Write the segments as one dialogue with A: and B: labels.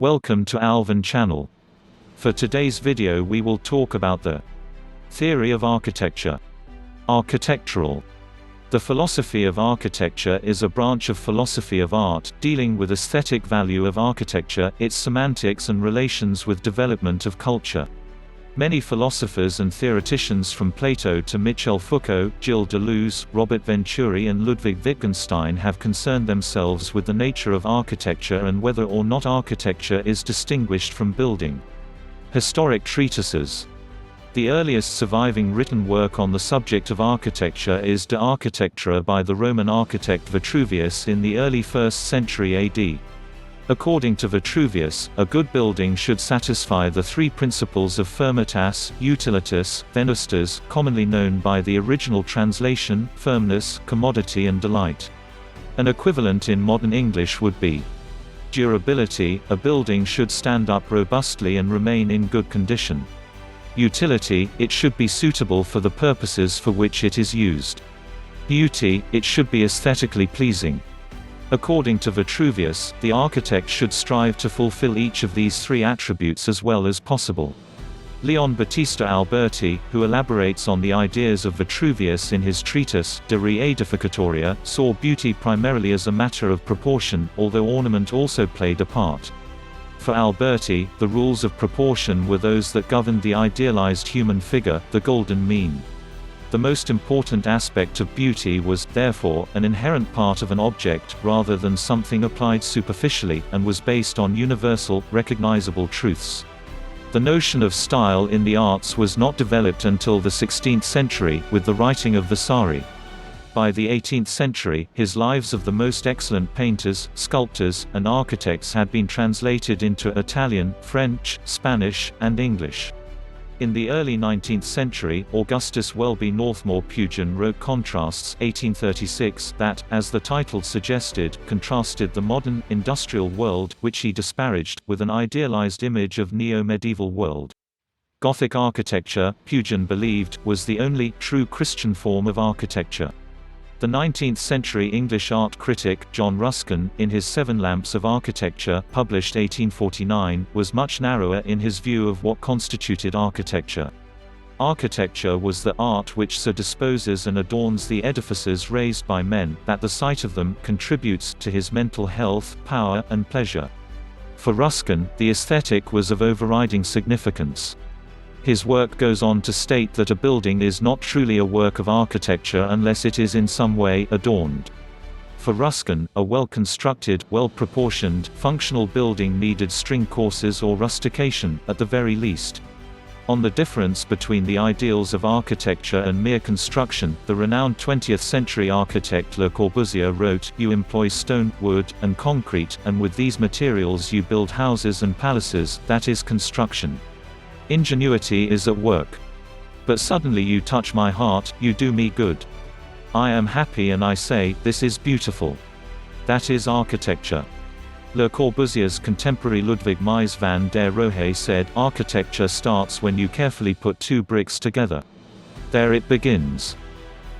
A: Welcome to Alvin channel. For today's video we will talk about the theory of architecture. Architectural. The philosophy of architecture is a branch of philosophy of art, dealing with aesthetic value of architecture, its semantics and relations with development of culture. Many philosophers and theoreticians from Plato to Michel Foucault, Gilles Deleuze, Robert Venturi and Ludwig Wittgenstein have concerned themselves with the nature of architecture and whether or not architecture is distinguished from building. Historic treatises. The earliest surviving written work on the subject of architecture is De Architectura by the Roman architect Vitruvius in the early 1st century AD. According to Vitruvius, a good building should satisfy the three principles of firmitas, utilitas, venustas, commonly known by the original translation, firmness, commodity and delight. An equivalent in modern English would be durability, a building should stand up robustly and remain in good condition. Utility, it should be suitable for the purposes for which it is used. Beauty, it should be aesthetically pleasing. According to Vitruvius, the architect should strive to fulfill each of these three attributes as well as possible. Leon Battista Alberti, who elaborates on the ideas of Vitruvius in his treatise, De Re Edificatoria, saw beauty primarily as a matter of proportion, although ornament also played a part. For Alberti, the rules of proportion were those that governed the idealized human figure, the golden mean. The most important aspect of beauty was, therefore, an inherent part of an object, rather than something applied superficially, and was based on universal, recognizable truths. The notion of style in the arts was not developed until the 16th century, with the writing of Vasari. By the 18th century, his lives of the most excellent painters, sculptors, and architects had been translated into Italian, French, Spanish, and English. In the early 19th century, Augustus Welby Northmore Pugin wrote Contrasts 1836 that, as the title suggested, contrasted the modern, industrial world, which he disparaged, with an idealized image of neo-medieval world. Gothic architecture, Pugin believed, was the only true Christian form of architecture. The 19th-century English art critic, John Ruskin, in his Seven Lamps of Architecture, published 1849, was much narrower in his view of what constituted architecture. Architecture was the art which so disposes and adorns the edifices raised by men, that the sight of them contributes to his mental health, power, and pleasure. For Ruskin, the aesthetic was of overriding significance. His work goes on to state that a building is not truly a work of architecture unless it is in some way adorned. For Ruskin, a well-constructed, well-proportioned, functional building needed string courses or rustication, at the very least. On the difference between the ideals of architecture and mere construction, the renowned 20th-century architect Le Corbusier wrote, "You employ stone, wood, and concrete, and with these materials you build houses and palaces, that is construction. Ingenuity is at work. But suddenly you touch my heart, you do me good. I am happy and I say, this is beautiful. That is architecture." Le Corbusier's contemporary Ludwig Mies van der Rohe said, "Architecture starts when you carefully put two bricks together. There it begins."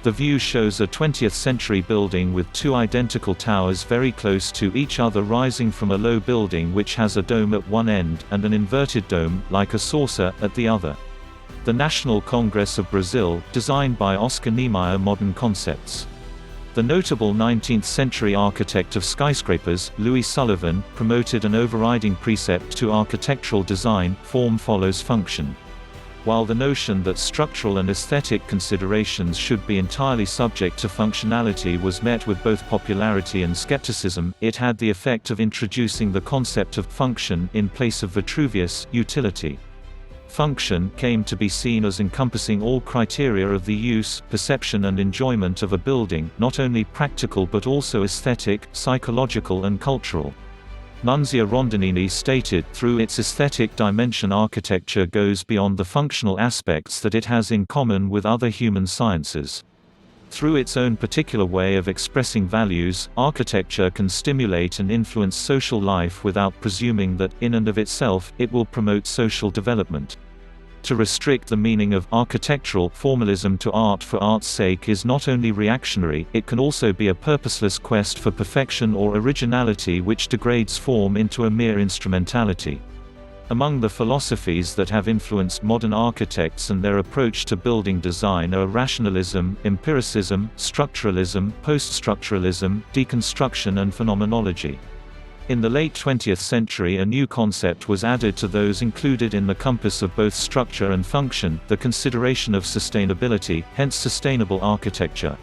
A: The view shows a 20th-century building with two identical towers very close to each other rising from a low building which has a dome at one end, and an inverted dome, like a saucer, at the other. The National Congress of Brazil, designed by Oscar Niemeyer Modern Concepts. The notable 19th-century architect of skyscrapers, Louis Sullivan, promoted an overriding precept to architectural design: form follows function. While the notion that structural and aesthetic considerations should be entirely subject to functionality was met with both popularity and skepticism, it had the effect of introducing the concept of function in place of Vitruvius' utility. Function came to be seen as encompassing all criteria of the use, perception and enjoyment of a building, not only practical but also aesthetic, psychological and cultural. Nunzia Rondinini stated, "Through its aesthetic dimension architecture goes beyond the functional aspects that it has in common with other human sciences. Through its own particular way of expressing values, architecture can stimulate and influence social life without presuming that, in and of itself, it will promote social development." To restrict the meaning of architectural formalism to art for art's sake is not only reactionary, it can also be a purposeless quest for perfection or originality which degrades form into a mere instrumentality. Among the philosophies that have influenced modern architects and their approach to building design are rationalism, empiricism, structuralism, poststructuralism, deconstruction and phenomenology. In the late 20th century, a new concept was added to those included in the compass of both structure and function, the consideration of sustainability, hence sustainable architecture.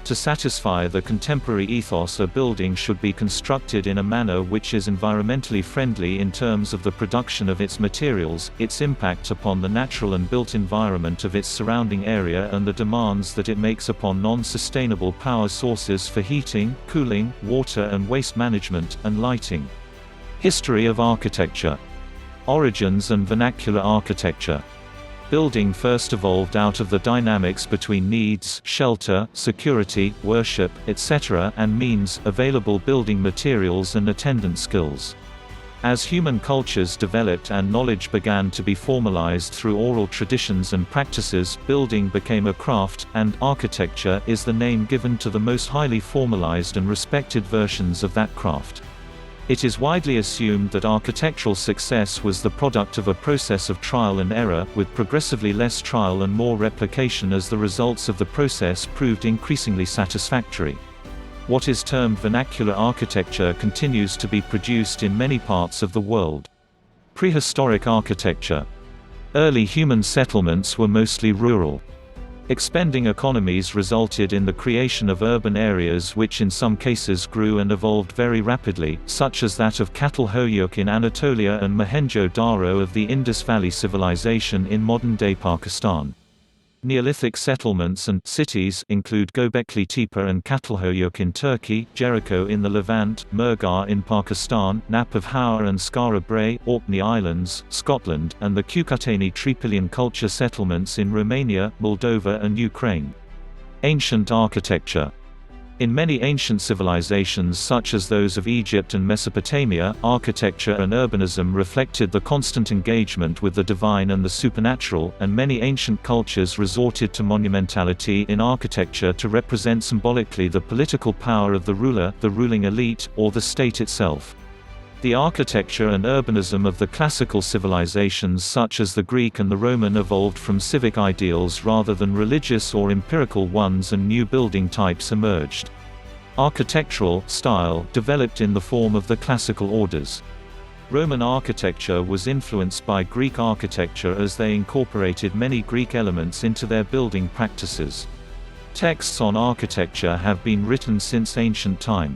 A: To satisfy the contemporary ethos, a building should be constructed in a manner which is environmentally friendly in terms of the production of its materials, its impact upon the natural and built environment of its surrounding area, and the demands that it makes upon non-sustainable power sources for heating, cooling, water and waste management, and lighting. History of architecture. Origins and vernacular architecture. Building first evolved out of the dynamics between needs, shelter, security, worship, etc., and means, available building materials and attendant skills. As human cultures developed and knowledge began to be formalized through oral traditions and practices, building became a craft, and architecture is the name given to the most highly formalized and respected versions of that craft. It is widely assumed that architectural success was the product of a process of trial and error, with progressively less trial and more replication as the results of the process proved increasingly satisfactory. What is termed vernacular architecture continues to be produced in many parts of the world. Prehistoric architecture. Early human settlements were mostly rural. Expanding economies resulted in the creation of urban areas which in some cases grew and evolved very rapidly, such as that of Catalhoyuk in Anatolia and Mohenjo-Daro of the Indus Valley Civilization in modern-day Pakistan. Neolithic settlements and cities include Göbekli Tepe and Catalhoyuk in Turkey, Jericho in the Levant, Mehrgarh in Pakistan, Nap of Howrah and Skara Brae, Orkney Islands, Scotland, and the Cucuteni Tripilian culture settlements in Romania, Moldova and Ukraine. Ancient architecture. In many ancient civilizations such as those of Egypt and Mesopotamia, architecture and urbanism reflected the constant engagement with the divine and the supernatural, and many ancient cultures resorted to monumentality in architecture to represent symbolically the political power of the ruler, the ruling elite, or the state itself. The architecture and urbanism of the classical civilizations such as the Greek and the Roman evolved from civic ideals rather than religious or empirical ones, and new building types emerged. Architectural style developed in the form of the classical orders. Roman architecture was influenced by Greek architecture as they incorporated many Greek elements into their building practices. Texts on architecture have been written since ancient time.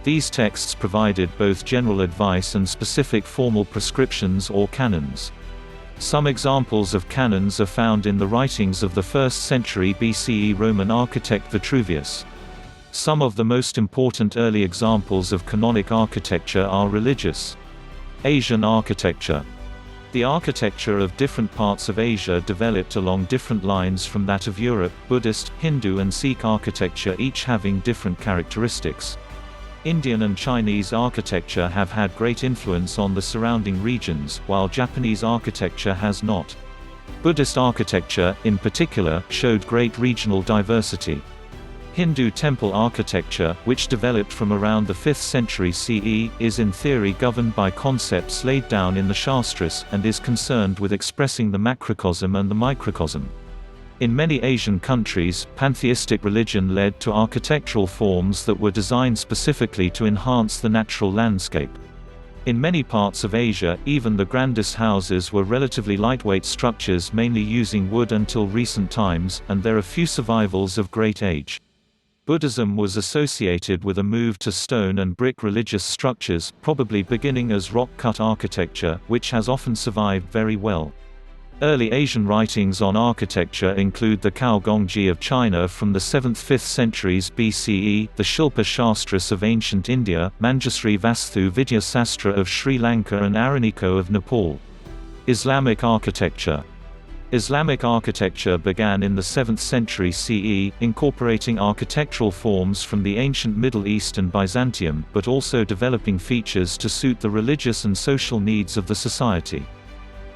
A: These texts provided both general advice and specific formal prescriptions or canons. Some examples of canons are found in the writings of the 1st century BCE Roman architect Vitruvius. Some of the most important early examples of canonic architecture are religious. Asian architecture. The architecture of different parts of Asia developed along different lines from that of Europe. Buddhist, Hindu and Sikh architecture each having different characteristics. Indian and Chinese architecture have had great influence on the surrounding regions, while Japanese architecture has not. Buddhist architecture, in particular, showed great regional diversity. Hindu temple architecture, which developed from around the 5th century CE, is in theory governed by concepts laid down in the Shastras, and is concerned with expressing the macrocosm and the microcosm. In many Asian countries, pantheistic religion led to architectural forms that were designed specifically to enhance the natural landscape. In many parts of Asia, even the grandest houses were relatively lightweight structures mainly using wood until recent times, and there are few survivals of great age. Buddhism was associated with a move to stone and brick religious structures, probably beginning as rock-cut architecture, which has often survived very well. Early Asian writings on architecture include the Cao Gongji of China from the 7th–5th centuries BCE, the Shilpa Shastras of ancient India, Manjusri Vastu Vidya Sastra of Sri Lanka and Araniko of Nepal. Islamic architecture. Islamic architecture began in the 7th century CE, incorporating architectural forms from the ancient Middle East and Byzantium, but also developing features to suit the religious and social needs of the society.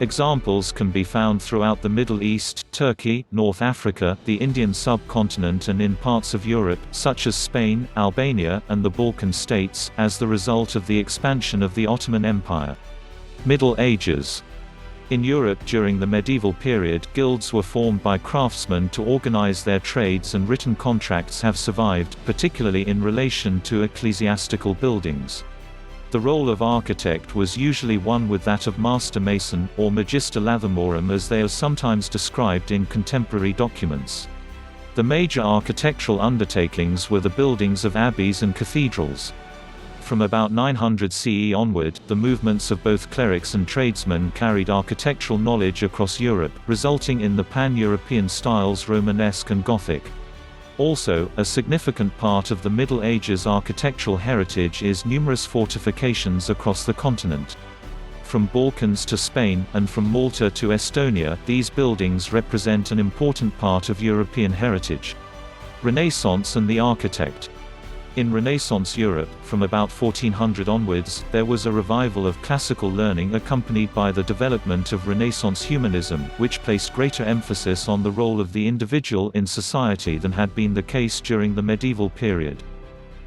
A: Examples can be found throughout the Middle East, Turkey, North Africa, the Indian subcontinent and in parts of Europe, such as Spain, Albania, and the Balkan states, as the result of the expansion of the Ottoman Empire. Middle Ages. In Europe during the medieval period, guilds were formed by craftsmen to organize their trades, and written contracts have survived, particularly in relation to ecclesiastical buildings. The role of architect was usually one with that of master mason, or magister lathimorum as they are sometimes described in contemporary documents. The major architectural undertakings were the buildings of abbeys and cathedrals. From about 900 CE onward, the movements of both clerics and tradesmen carried architectural knowledge across Europe, resulting in the pan-European styles Romanesque and Gothic. Also, a significant part of the Middle Ages architectural heritage is numerous fortifications across the continent. From Balkans to Spain, and from Malta to Estonia, these buildings represent an important part of European heritage. Renaissance and the architect. In Renaissance Europe, from about 1400 onwards, there was a revival of classical learning accompanied by the development of Renaissance humanism, which placed greater emphasis on the role of the individual in society than had been the case during the medieval period.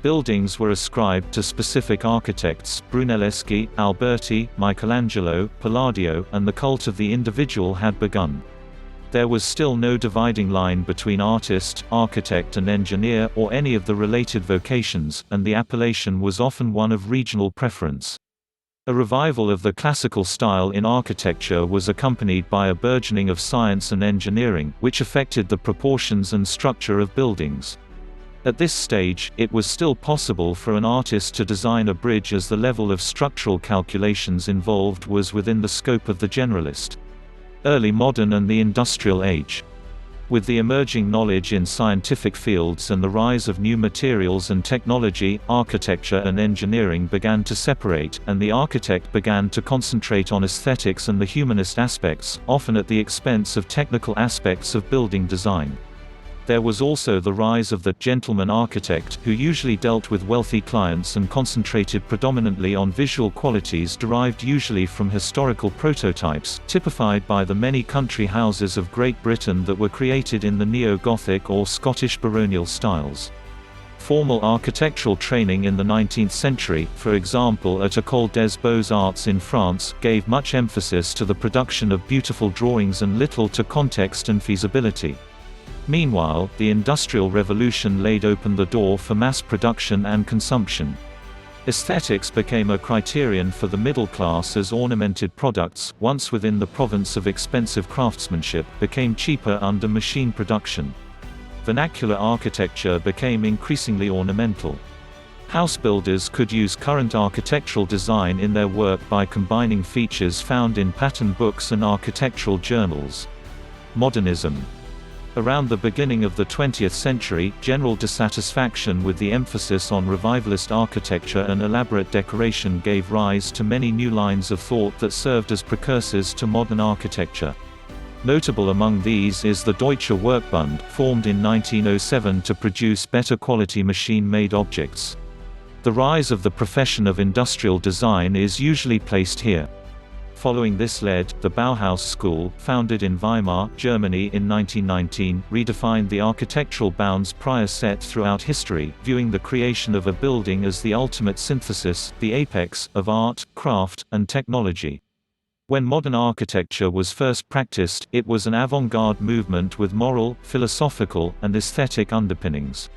A: Buildings were ascribed to specific architects, Brunelleschi, Alberti, Michelangelo, Palladio, and the cult of the individual had begun. There was still no dividing line between artist, architect and engineer or any of the related vocations, and the appellation was often one of regional preference. A revival of the classical style in architecture was accompanied by a burgeoning of science and engineering, which affected the proportions and structure of buildings. At this stage, it was still possible for an artist to design a bridge as the level of structural calculations involved was within the scope of the generalist. Early modern and the industrial age. With the emerging knowledge in scientific fields and the rise of new materials and technology, architecture and engineering began to separate, and the architect began to concentrate on aesthetics and the humanist aspects, often at the expense of technical aspects of building design. There was also the rise of the gentleman architect, who usually dealt with wealthy clients and concentrated predominantly on visual qualities derived usually from historical prototypes, typified by the many country houses of Great Britain that were created in the neo-Gothic or Scottish baronial styles. Formal architectural training in the 19th century, for example at École des Beaux-Arts in France, gave much emphasis to the production of beautiful drawings and little to context and feasibility. Meanwhile, the Industrial Revolution laid open the door for mass production and consumption. Aesthetics became a criterion for the middle class as ornamented products, once within the province of expensive craftsmanship, became cheaper under machine production. Vernacular architecture became increasingly ornamental. House builders could use current architectural design in their work by combining features found in pattern books and architectural journals. Modernism. Around the beginning of the 20th century, general dissatisfaction with the emphasis on revivalist architecture and elaborate decoration gave rise to many new lines of thought that served as precursors to modern architecture. Notable among these is the Deutsche Werkbund, formed in 1907 to produce better quality machine-made objects. The rise of the profession of industrial design is usually placed here. Following this led, the Bauhaus school, founded in Weimar, Germany in 1919, redefined the architectural bounds prior set throughout history, viewing the creation of a building as the ultimate synthesis, the apex, of art, craft, and technology. When modern architecture was first practiced, it was an avant-garde movement with moral, philosophical, and aesthetic underpinnings.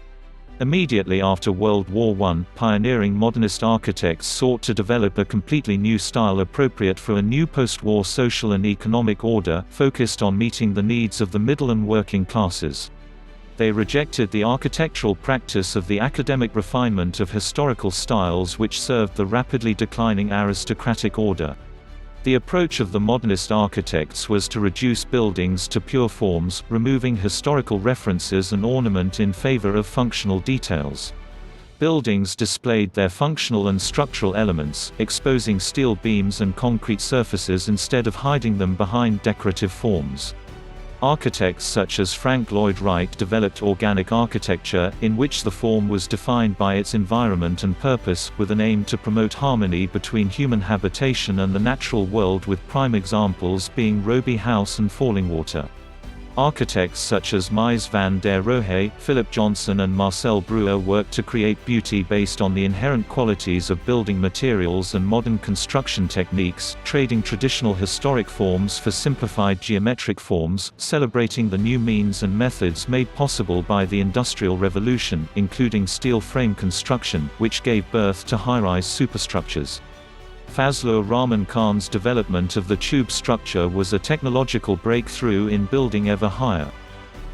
A: Immediately after World War I, pioneering modernist architects sought to develop a completely new style appropriate for a new post-war social and economic order, focused on meeting the needs of the middle and working classes. They rejected the architectural practice of the academic refinement of historical styles which served the rapidly declining aristocratic order. The approach of the modernist architects was to reduce buildings to pure forms, removing historical references and ornament in favor of functional details. Buildings displayed their functional and structural elements, exposing steel beams and concrete surfaces instead of hiding them behind decorative forms. Architects such as Frank Lloyd Wright developed organic architecture, in which the form was defined by its environment and purpose, with an aim to promote harmony between human habitation and the natural world, with prime examples being Roby House and Fallingwater. Architects such as Mies van der Rohe, Philip Johnson and Marcel Breuer worked to create beauty based on the inherent qualities of building materials and modern construction techniques, trading traditional historic forms for simplified geometric forms, celebrating the new means and methods made possible by the Industrial Revolution, including steel frame construction, which gave birth to high-rise superstructures. Fazlur Rahman Khan's development of the tube structure was a technological breakthrough in building ever higher.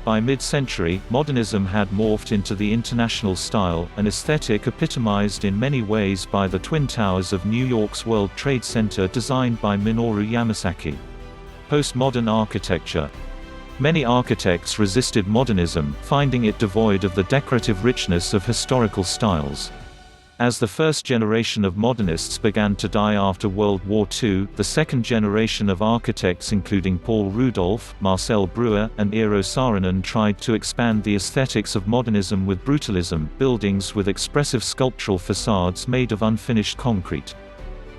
A: By mid-century, modernism had morphed into the international style, an aesthetic epitomized in many ways by the Twin Towers of New York's World Trade Center designed by Minoru Yamasaki. Postmodern architecture. Many architects resisted modernism, finding it devoid of the decorative richness of historical styles. As the first generation of modernists began to die after World War II, the second generation of architects including Paul Rudolph, Marcel Breuer, and Eero Saarinen tried to expand the aesthetics of modernism with brutalism, buildings with expressive sculptural facades made of unfinished concrete.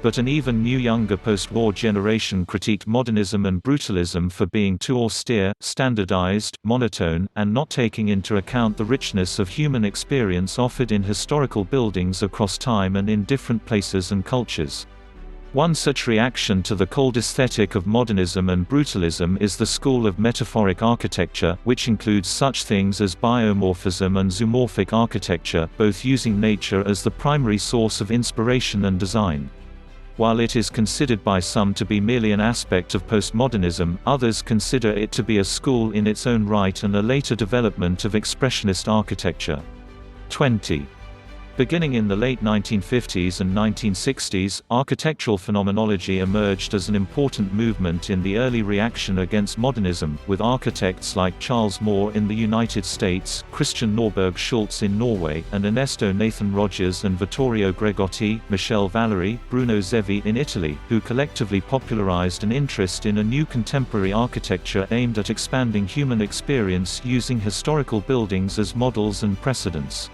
A: But an even new younger post-war generation critiqued modernism and brutalism for being too austere, standardized, monotone, and not taking into account the richness of human experience offered in historical buildings across time and in different places and cultures. One such reaction to the cold aesthetic of modernism and brutalism is the school of metaphoric architecture, which includes such things as biomorphism and zoomorphic architecture, both using nature as the primary source of inspiration and design. While it is considered by some to be merely an aspect of postmodernism, others consider it to be a school in its own right and a later development of expressionist architecture. 20. Beginning in the late 1950s and 1960s, architectural phenomenology emerged as an important movement in the early reaction against modernism, with architects like Charles Moore in the United States, Christian Norberg Schultz in Norway, and Ernesto Nathan Rogers and Vittorio Gregotti, Michel Valéry, Bruno Zevi in Italy, who collectively popularized an interest in a new contemporary architecture aimed at expanding human experience using historical buildings as models and precedents.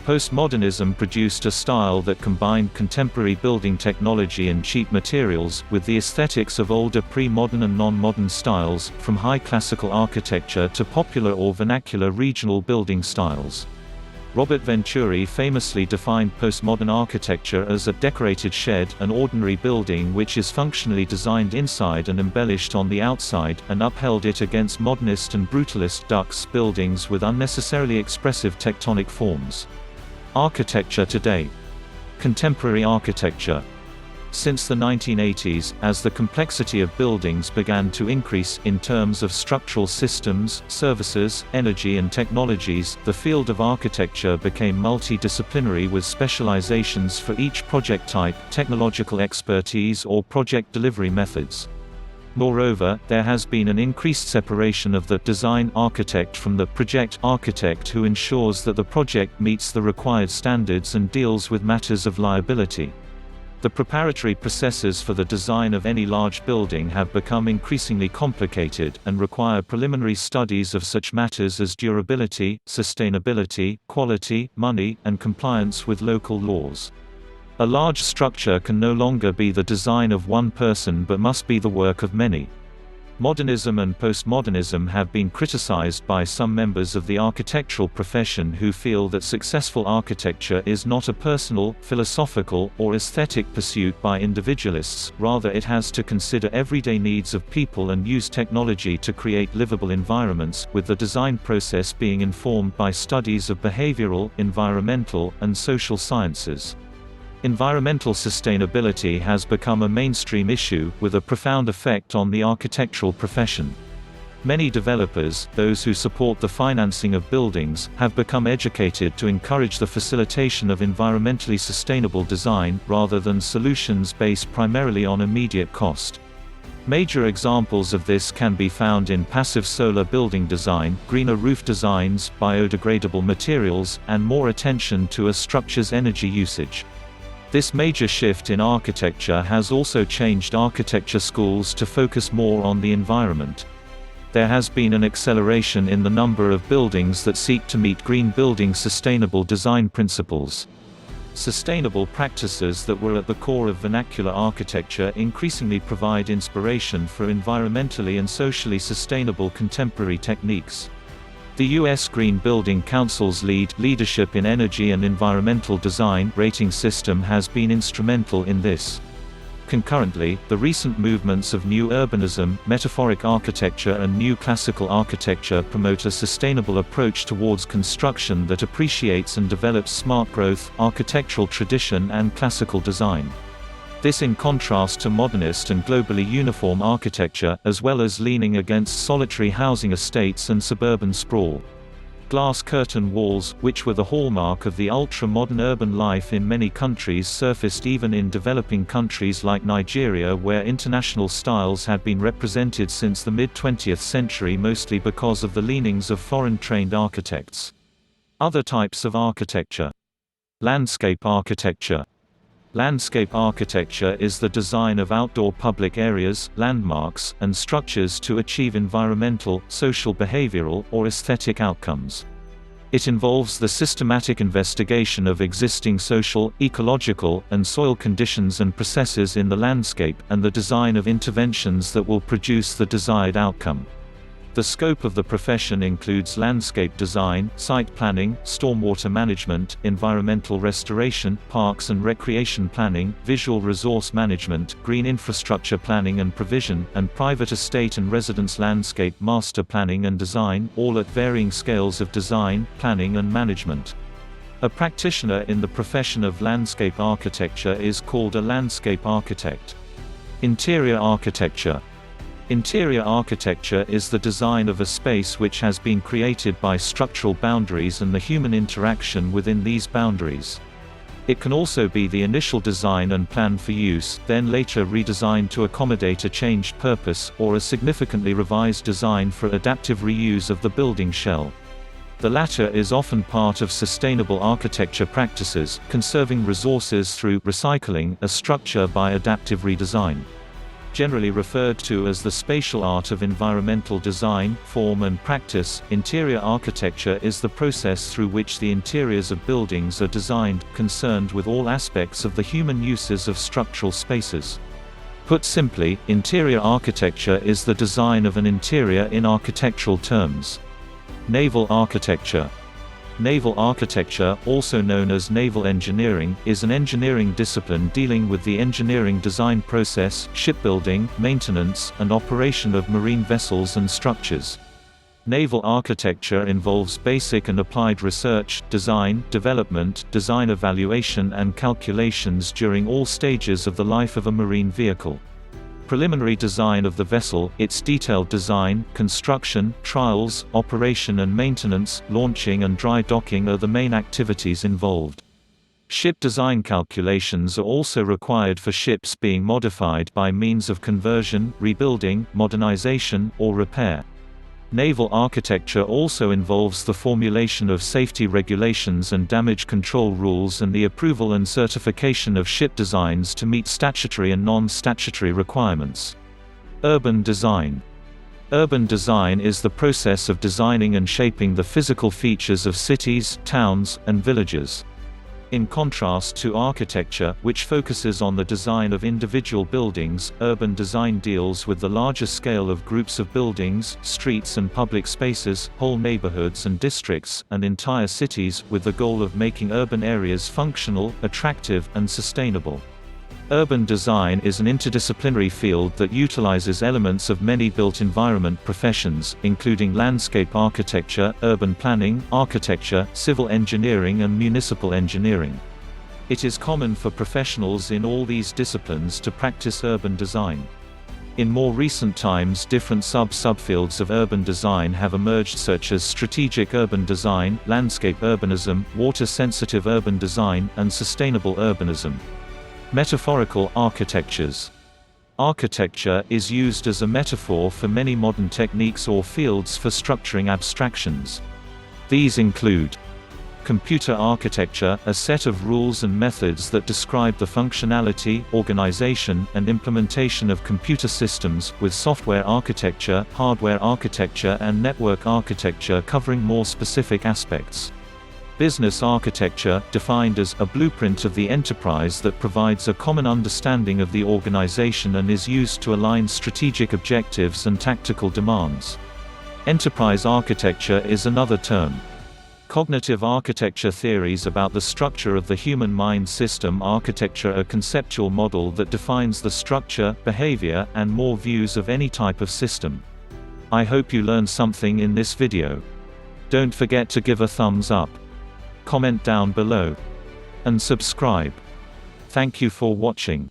A: Postmodernism produced a style that combined contemporary building technology and cheap materials, with the aesthetics of older pre-modern and non-modern styles, from high classical architecture to popular or vernacular regional building styles. Robert Venturi famously defined postmodern architecture as a decorated shed, an ordinary building which is functionally designed inside and embellished on the outside, and upheld it against modernist and brutalist ducts buildings with unnecessarily expressive tectonic forms. Architecture today. Contemporary architecture. Since the 1980s, as the complexity of buildings began to increase, in terms of structural systems, services, energy and technologies, the field of architecture became multidisciplinary with specializations for each project type, technological expertise or project delivery methods. Moreover, there has been an increased separation of the design architect from the project architect, who ensures that the project meets the required standards and deals with matters of liability. The preparatory processes for the design of any large building have become increasingly complicated, and require preliminary studies of such matters as durability, sustainability, quality, money, and compliance with local laws. A large structure can no longer be the design of one person but must be the work of many. Modernism and postmodernism have been criticized by some members of the architectural profession who feel that successful architecture is not a personal, philosophical, or aesthetic pursuit by individualists, rather it has to consider everyday needs of people and use technology to create livable environments, with the design process being informed by studies of behavioral, environmental, and social sciences. Environmental sustainability has become a mainstream issue, with a profound effect on the architectural profession. Many developers, those who support the financing of buildings, have become educated to encourage the facilitation of environmentally sustainable design, rather than solutions based primarily on immediate cost. Major examples of this can be found in passive solar building design, greener roof designs, biodegradable materials, and more attention to a structure's energy usage. This major shift in architecture has also changed architecture schools to focus more on the environment. There has been an acceleration in the number of buildings that seek to meet green building sustainable design principles. Sustainable practices that were at the core of vernacular architecture increasingly provide inspiration for environmentally and socially sustainable contemporary techniques. The U.S. Green Building Council's Leadership in Energy and Environmental Design rating system has been instrumental in this. Concurrently, the recent movements of New Urbanism, Metaphoric Architecture and New Classical Architecture promote a sustainable approach towards construction that appreciates and develops smart growth, architectural tradition and classical design. This in contrast to modernist and globally uniform architecture, as well as leaning against solitary housing estates and suburban sprawl. Glass curtain walls, which were the hallmark of the ultra-modern urban life in many countries, surfaced even in developing countries like Nigeria, where international styles had been represented since the mid-20th century, mostly because of the leanings of foreign-trained architects. Other types of architecture. Landscape architecture. Landscape architecture is the design of outdoor public areas, landmarks, and structures to achieve environmental, social, behavioral, or aesthetic outcomes. It involves the systematic investigation of existing social, ecological, and soil conditions and processes in the landscape, and the design of interventions that will produce the desired outcome. The scope of the profession includes landscape design, site planning, stormwater management, environmental restoration, parks and recreation planning, visual resource management, green infrastructure planning and provision, and private estate and residence landscape master planning and design, all at varying scales of design, planning and management. A practitioner in the profession of landscape architecture is called a landscape architect. Interior architecture. Interior architecture is the design of a space which has been created by structural boundaries and the human interaction within these boundaries. It can also be the initial design and plan for use, then later redesigned to accommodate a changed purpose, or a significantly revised design for adaptive reuse of the building shell. The latter is often part of sustainable architecture practices, conserving resources through recycling a structure by adaptive redesign. Generally referred to as the spatial art of environmental design, form and practice, interior architecture is the process through which the interiors of buildings are designed, concerned with all aspects of the human uses of structural spaces. Put simply, interior architecture is the design of an interior in architectural terms. Naval architecture. Naval architecture, also known as naval engineering, is an engineering discipline dealing with the engineering design process, shipbuilding, maintenance, and operation of marine vessels and structures. Naval architecture involves basic and applied research, design, development, design evaluation and calculations during all stages of the life of a marine vehicle. Preliminary design of the vessel, its detailed design, construction, trials, operation and maintenance, launching and dry docking are the main activities involved. Ship design calculations are also required for ships being modified by means of conversion, rebuilding, modernization, or repair. Naval architecture also involves the formulation of safety regulations and damage control rules and the approval and certification of ship designs to meet statutory and non-statutory requirements. Urban design. Urban design is the process of designing and shaping the physical features of cities, towns, and villages. In contrast to architecture, which focuses on the design of individual buildings, urban design deals with the larger scale of groups of buildings, streets and public spaces, whole neighborhoods and districts, and entire cities, with the goal of making urban areas functional, attractive, and sustainable. Urban design is an interdisciplinary field that utilizes elements of many built environment professions, including landscape architecture, urban planning, architecture, civil engineering and municipal engineering. It is common for professionals in all these disciplines to practice urban design. In more recent times, different subfields of urban design have emerged, such as strategic urban design, landscape urbanism, water-sensitive urban design, and sustainable urbanism. Metaphorical architectures. Architecture is used as a metaphor for many modern techniques or fields for structuring abstractions. These include Computer architecture, a set of rules and methods that describe the functionality, organization, and implementation of computer systems, with software architecture, hardware architecture and network architecture covering more specific aspects. Business architecture, defined as a blueprint of the enterprise that provides a common understanding of the organization and is used to align strategic objectives and tactical demands. Enterprise architecture is another term. Cognitive architecture, theories about the structure of the human mind. System architecture, a conceptual model that defines the structure, behavior, and more views of any type of system. I hope you learned something in this video. Don't forget to give a thumbs up, comment down below, and subscribe. Thank you for watching.